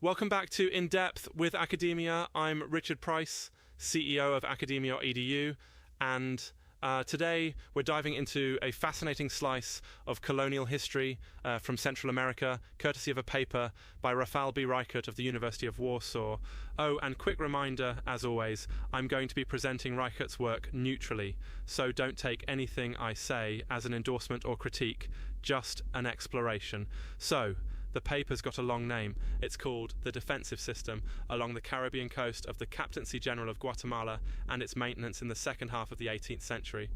Welcome back to In Depth with Academia. I'm Richard Price, CEO of academia.edu, and today we're diving into a fascinating slice of colonial history from Central America, courtesy of a paper by Rafal B. Reichert of the University of Warsaw. Oh, and quick reminder, as always, I'm going to be presenting Reichert's work neutrally, so don't take anything I say as an endorsement or critique, just an exploration. So, the paper's got a long name. It's called The Defensive System Along the Caribbean Coast of the Captaincy General of Guatemala and its Maintenance in the Second Half of the 18th Century.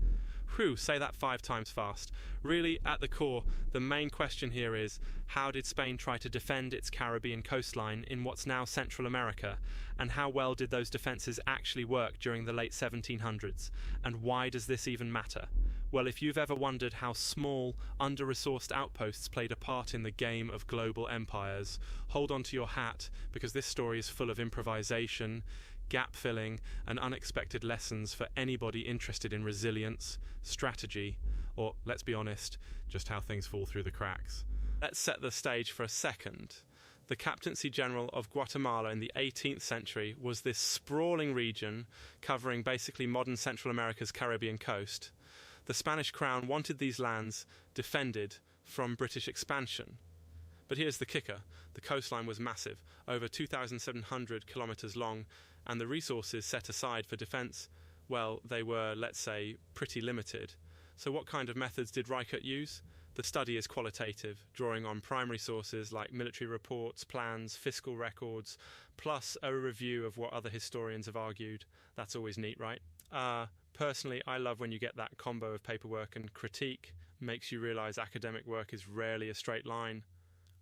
Whew, say that 5 times fast. Really, at the core, the main question here is, how did Spain try to defend its Caribbean coastline in what's now Central America? And how well did those defences actually work during the late 1700s? And why does this even matter? Well, if you've ever wondered how small, under-resourced outposts played a part in the game of global empires, hold on to your hat, because this story is full of improvisation, gap-filling, and unexpected lessons for anybody interested in resilience, strategy, or, let's be honest, just how things fall through the cracks. Let's set the stage for a second. The Captaincy General of Guatemala in the 18th century was this sprawling region covering basically modern Central America's Caribbean coast. The Spanish crown wanted these lands defended from British expansion. But here's the kicker. The coastline was massive, over 2,700 kilometres long, and the resources set aside for defence, well, they were, let's say, pretty limited. So what kind of methods did Reichert use? The study is qualitative, drawing on primary sources like military reports, plans, fiscal records, plus a review of what other historians have argued. That's always neat, right? Personally, I love when you get that combo of paperwork and critique. Makes you realise academic work is rarely a straight line.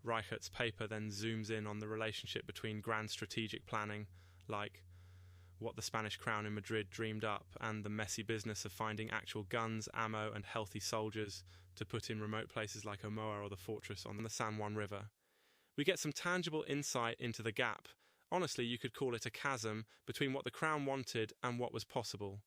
Reichert's paper then zooms in on the relationship between grand strategic planning, like what the Spanish crown in Madrid dreamed up, and the messy business of finding actual guns, ammo, and healthy soldiers to put in remote places like Omoa or the fortress on the San Juan River. We get some tangible insight into the gap. Honestly, you could call it a chasm between what the crown wanted and what was possible.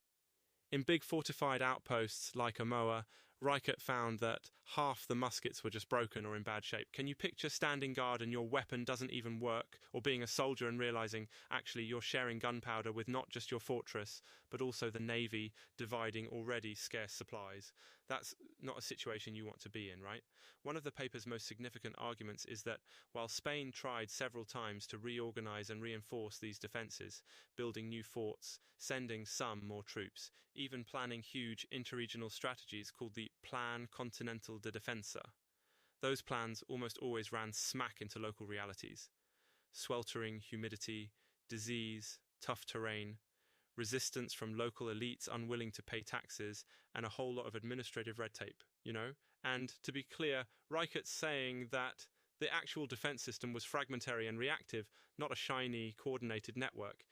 In big fortified outposts like Omoa, Reichert found that half the muskets were just broken or in bad shape. Can you picture standing guard and your weapon doesn't even work, or being a soldier and realising actually you're sharing gunpowder with not just your fortress, but also the navy dividing already scarce supplies? That's not a situation you want to be in, right? One of the paper's most significant arguments is that while Spain tried several times to reorganise and reinforce these defences, building new forts, sending some more troops, even planning huge interregional strategies called the Plan Continental de Defensa, those plans almost always ran smack into local realities. Sweltering humidity, disease, tough terrain, resistance from local elites unwilling to pay taxes, and a whole lot of administrative red tape, And to be clear, Reichert's saying that the actual defense system was fragmentary and reactive, not a shiny, coordinated network.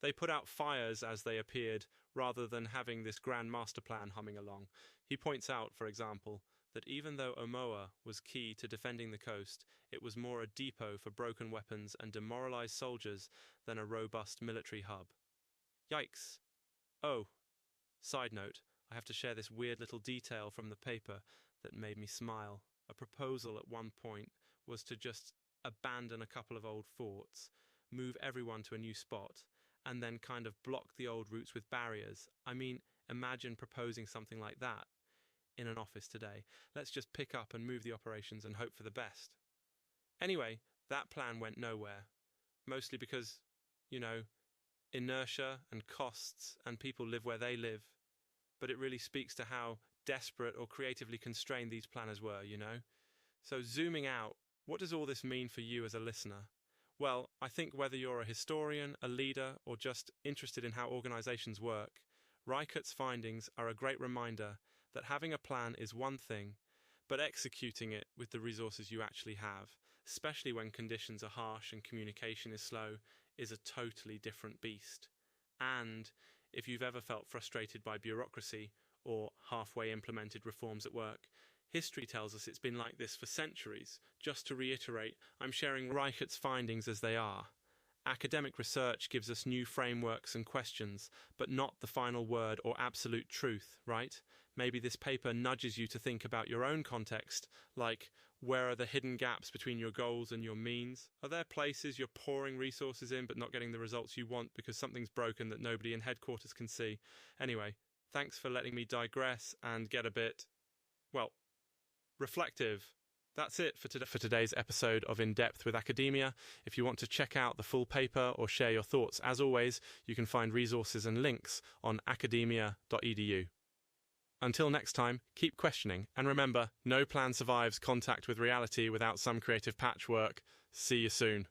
They put out fires as they appeared, rather than having this grand master plan humming along. He points out, for example, that even though Omoa was key to defending the coast, it was more a depot for broken weapons and demoralized soldiers than a robust military hub. Yikes. Oh, side note, I have to share this weird little detail from the paper that made me smile. A proposal at one point was to just abandon a couple of old forts, move everyone to a new spot, and then kind of block the old routes with barriers. I mean, imagine proposing something like that in an office today. Let's just pick up and move the operations and hope for the best. Anyway, that plan went nowhere. Mostly because, inertia and costs, and people live where they live. But it really speaks to how desperate or creatively constrained these planners were, So zooming out, what does all this mean for you as a listener? Well, I think whether you're a historian, a leader, or just interested in how organizations work, Reichert's findings are a great reminder that having a plan is one thing, but executing it with the resources you actually have, especially when conditions are harsh and communication is slow, is a totally different beast. And if you've ever felt frustrated by bureaucracy or halfway implemented reforms at work, history tells us it's been like this for centuries. Just to reiterate, I'm sharing Reichert's findings as they are. Academic research gives us new frameworks and questions, but not the final word or absolute truth, right? Maybe this paper nudges you to think about your own context, like, where are the hidden gaps between your goals and your means? Are there places you're pouring resources in but not getting the results you want because something's broken that nobody in headquarters can see? Anyway, thanks for letting me digress and get a bit, well, reflective. That's it for today's episode of In Depth with Academia. If you want to check out the full paper or share your thoughts, as always, you can find resources and links on academia.edu. Until next time, keep questioning, and remember, no plan survives contact with reality without some creative patchwork. See you soon.